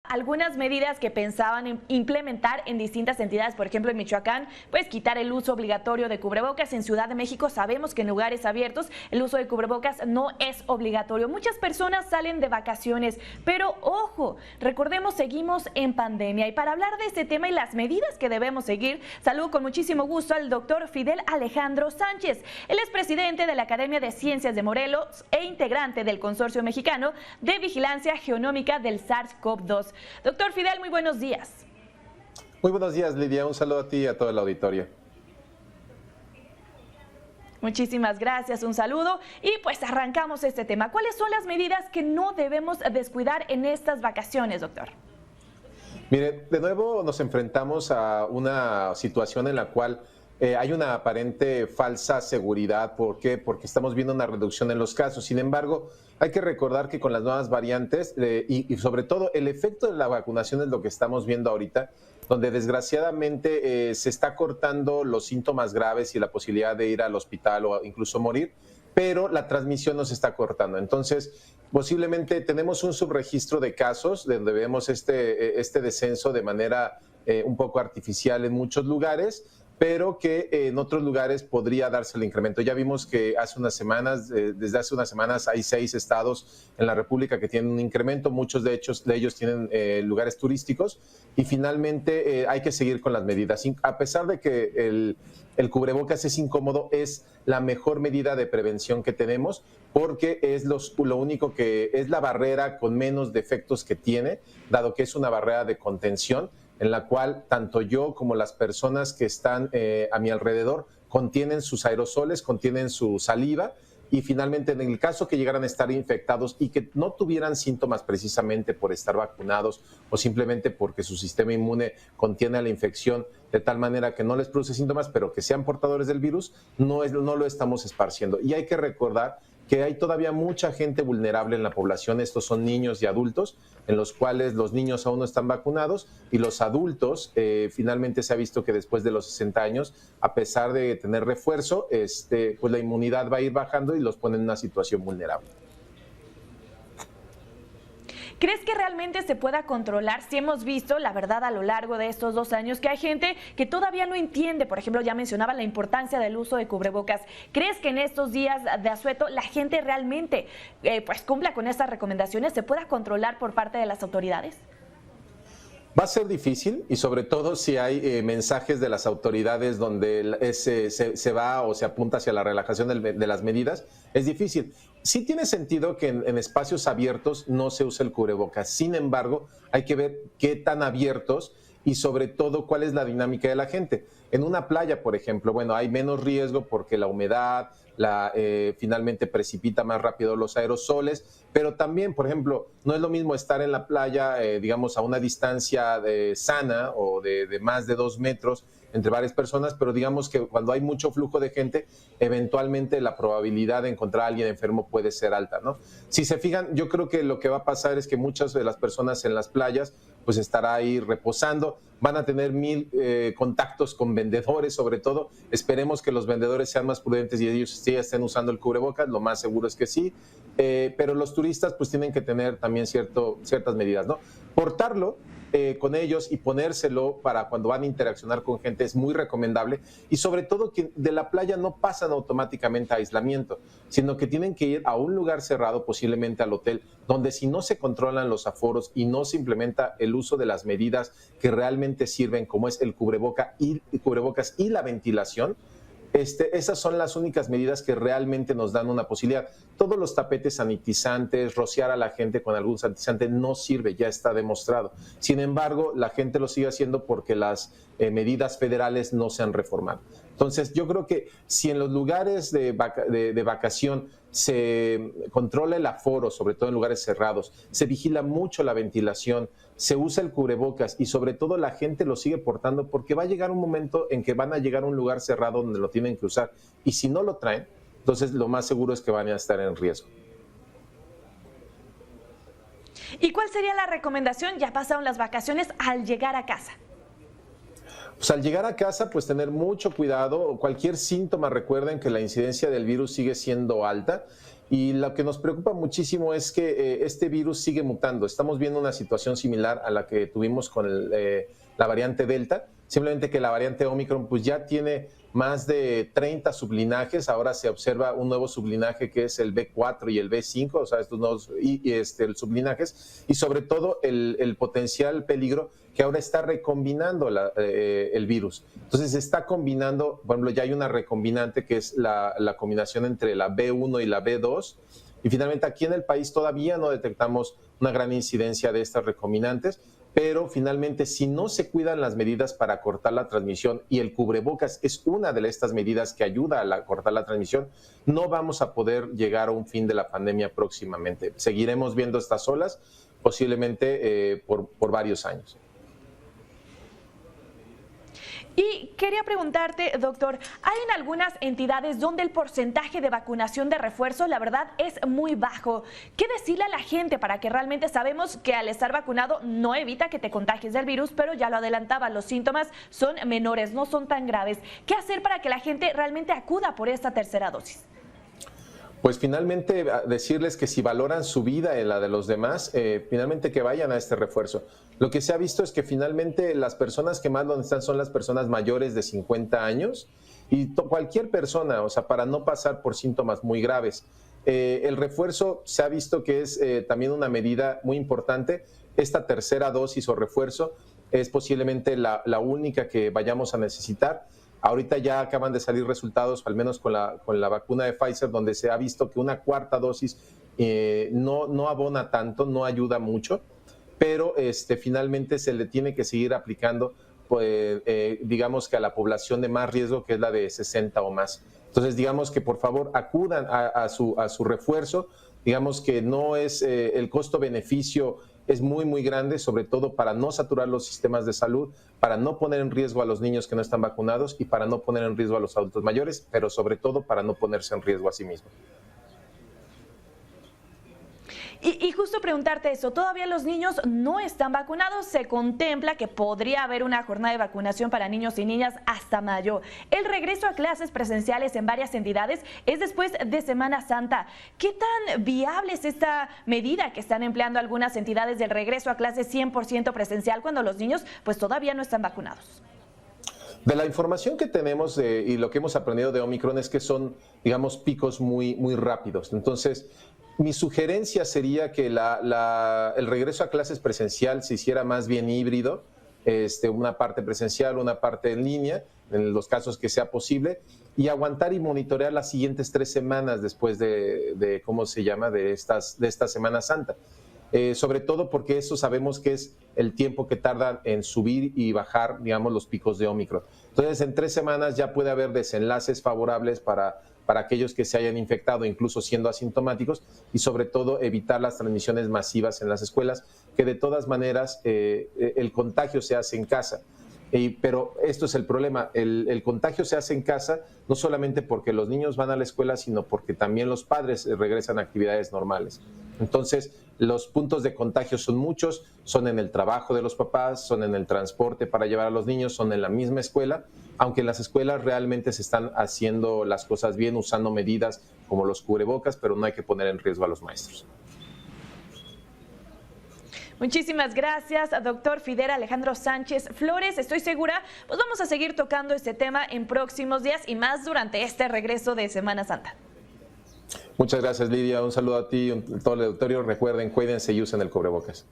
algunas medidas que pensaban implementar en distintas entidades, por ejemplo en Michoacán, pues quitar el uso obligatorio de cubrebocas. En Ciudad de México sabemos que en lugares abiertos el uso de cubrebocas no es obligatorio. Muchas personas salen de vacaciones, pero ojo, recordemos, seguimos en pandemia. Y para hablar de este tema y las medidas que debemos seguir, saludo con muchísimo gusto al doctor Fidel Alejandro Sánchez. Él es presidente de la Academia de Ciencias de Morelos e integrante del Consorcio Mexicano de Vigilancia Genómica del SARS-CoV-2. Doctor Fidel, muy buenos días. Muy buenos días, Lidia. Un saludo a ti y a toda la auditoría. Muchísimas gracias, un saludo y pues arrancamos este tema. ¿Cuáles son las medidas que no debemos descuidar en estas vacaciones, doctor? Mire, de nuevo nos enfrentamos a una situación en la cual hay una aparente falsa seguridad. ¿Por qué? Porque estamos viendo una reducción en los casos. Sin embargo, hay que recordar que con las nuevas variantes y sobre todo el efecto de la vacunación es lo que estamos viendo ahorita, donde desgraciadamente se está cortando los síntomas graves y la posibilidad de ir al hospital o incluso morir, pero la transmisión nos está cortando. Entonces, posiblemente tenemos un subregistro de casos donde vemos este descenso de manera un poco artificial en muchos lugares, pero que en otros lugares podría darse el incremento. Ya vimos que hace unas semanas, desde hace unas semanas, hay 6 estados en la República que tienen un incremento, muchos de ellos tienen lugares turísticos, y finalmente hay que seguir con las medidas. A pesar de que el cubrebocas es incómodo, es la mejor medida de prevención que tenemos, porque es lo único que es la barrera con menos defectos que tiene, dado que es una barrera de contención, en la cual tanto yo como las personas que están a mi alrededor contienen sus aerosoles, contienen su saliva, y finalmente en el caso que llegaran a estar infectados y que no tuvieran síntomas precisamente por estar vacunados o simplemente porque su sistema inmune contiene la infección de tal manera que no les produce síntomas, pero que sean portadores del virus, no lo estamos esparciendo. Y hay que recordar que hay todavía mucha gente vulnerable en la población. Estos son niños y adultos, en los cuales los niños aún no están vacunados, y los adultos, finalmente se ha visto que después de los 60 años, a pesar de tener refuerzo, pues la inmunidad va a ir bajando y los pone en una situación vulnerable. ¿Crees que realmente se pueda controlar? Si hemos visto, la verdad, a lo largo de estos 2 años, que hay gente que todavía no entiende, por ejemplo, ya mencionaba la importancia del uso de cubrebocas. ¿Crees que en estos días de asueto la gente realmente pues cumpla con estas recomendaciones? ¿Se pueda controlar por parte de las autoridades? Va a ser difícil, y sobre todo si hay mensajes de las autoridades donde se va o se apunta hacia la relajación de las medidas, es difícil. Sí tiene sentido que en espacios abiertos no se use el cubrebocas. Sin embargo, hay que ver qué tan abiertos y sobre todo cuál es la dinámica de la gente. En una playa, por ejemplo, bueno, hay menos riesgo porque la humedad finalmente precipita más rápido los aerosoles, pero también, por ejemplo, no es lo mismo estar en la playa, digamos, a una distancia sana o de más de 2 metros entre varias personas, pero digamos que cuando hay mucho flujo de gente, eventualmente la probabilidad de encontrar a alguien enfermo puede ser alta, ¿no? Si se fijan, yo creo que lo que va a pasar es que muchas de las personas en las playas pues estará ahí reposando, van a tener 1000 contactos con vendedores, sobre todo. Esperemos que los vendedores sean más prudentes y ellos sí estén usando el cubrebocas, lo más seguro es que sí, pero los turistas pues tienen que tener también ciertas medidas, ¿no? Portarlo con ellos y ponérselo para cuando van a interaccionar con gente es muy recomendable, y sobre todo que de la playa no pasan automáticamente a aislamiento, sino que tienen que ir a un lugar cerrado, posiblemente al hotel, donde si no se controlan los aforos y no se implementa el uso de las medidas que realmente sirven, como es el cubrebocas y la ventilación, esas son las únicas medidas que realmente nos dan una posibilidad. Todos los tapetes sanitizantes, rociar a la gente con algún sanitizante no sirve, ya está demostrado. Sin embargo, la gente lo sigue haciendo porque las medidas federales no se han reformado. Entonces, yo creo que si en los lugares de vacación se controla el aforo, sobre todo en lugares cerrados, se vigila mucho la ventilación, se usa el cubrebocas y sobre todo la gente lo sigue portando, porque va a llegar un momento en que van a llegar a un lugar cerrado donde lo tienen que usar, y si no lo traen, entonces lo más seguro es que van a estar en riesgo. ¿Y cuál sería la recomendación? Ya pasaron las vacaciones, al llegar a casa. Pues al llegar a casa, pues tener mucho cuidado. Cualquier síntoma, recuerden que la incidencia del virus sigue siendo alta, Y lo que nos preocupa muchísimo es que este virus sigue mutando. Estamos viendo una situación similar a la que tuvimos con la variante Delta, simplemente que la variante Omicron pues ya tiene más de 30 sublinajes. Ahora se observa un nuevo sublinaje que es el B4 y el B5, o sea, estos nuevos sublinajes, y sobre todo el potencial peligro que ahora está recombinando el virus. Entonces se está combinando, por ejemplo, ya hay una recombinante que es la combinación entre la B1 y la B2, y finalmente aquí en el país todavía no detectamos una gran incidencia de estas recombinantes, pero finalmente si no se cuidan las medidas para cortar la transmisión, y el cubrebocas es una de estas medidas que ayuda a cortar la transmisión, no vamos a poder llegar a un fin de la pandemia próximamente. Seguiremos viendo estas olas posiblemente por varios años. Y quería preguntarte, doctor, hay en algunas entidades donde el porcentaje de vacunación de refuerzo, la verdad, es muy bajo. ¿Qué decirle a la gente para que realmente sabemos que al estar vacunado no evita que te contagies del virus, pero ya lo adelantaba, los síntomas son menores, no son tan graves? ¿Qué hacer para que la gente realmente acuda por esta tercera dosis? Pues finalmente decirles que si valoran su vida en la de los demás, finalmente que vayan a este refuerzo. Lo que se ha visto es que finalmente las personas que más lo necesitan son las personas mayores de 50 años y cualquier persona, o sea, para no pasar por síntomas muy graves. El refuerzo se ha visto que es también una medida muy importante. Esta tercera dosis o refuerzo es posiblemente la única que vayamos a necesitar. Ahorita ya acaban de salir resultados, al menos con la vacuna de Pfizer, donde se ha visto que una cuarta dosis no abona tanto, no ayuda mucho, pero finalmente se le tiene que seguir aplicando, pues, digamos que a la población de más riesgo, que es la de 60 o más. Entonces, digamos que por favor acudan a su refuerzo. Digamos que no es el costo-beneficio es muy, muy grande, sobre todo para no saturar los sistemas de salud, para no poner en riesgo a los niños que no están vacunados y para no poner en riesgo a los adultos mayores, pero sobre todo para no ponerse en riesgo a sí mismos. Y justo preguntarte eso, todavía los niños no están vacunados, se contempla que podría haber una jornada de vacunación para niños y niñas hasta mayo. El regreso a clases presenciales en varias entidades es después de Semana Santa. ¿Qué tan viable es esta medida que están empleando algunas entidades del regreso a clases 100% presencial cuando los niños pues todavía no están vacunados? De la información que tenemos y lo que hemos aprendido de Omicron es que son, digamos, picos muy, muy rápidos. Entonces, mi sugerencia sería que el regreso a clases presencial se hiciera más bien híbrido, una parte presencial, una parte en línea, en los casos que sea posible, y aguantar y monitorear las siguientes 3 semanas después de ¿cómo se llama?, de esta Semana Santa. Sobre todo porque eso sabemos que es el tiempo que tardan en subir y bajar, digamos, los picos de Omicron. Entonces, en 3 semanas ya puede haber desenlaces favorables para aquellos que se hayan infectado, incluso siendo asintomáticos, y sobre todo evitar las transmisiones masivas en las escuelas, que de todas maneras el contagio se hace en casa. Pero esto es el problema, el contagio se hace en casa no solamente porque los niños van a la escuela, sino porque también los padres regresan a actividades normales. Entonces, los puntos de contagio son muchos, son en el trabajo de los papás, son en el transporte para llevar a los niños, son en la misma escuela, aunque en las escuelas realmente se están haciendo las cosas bien, usando medidas como los cubrebocas, pero no hay que poner en riesgo a los maestros. Muchísimas gracias, doctor Fidel Alejandro Sánchez Flores. Estoy segura, pues vamos a seguir tocando este tema en próximos días y más durante este regreso de Semana Santa. Muchas gracias, Lidia. Un saludo a ti y a todo el auditorio. Recuerden, cuídense y usen el cubrebocas.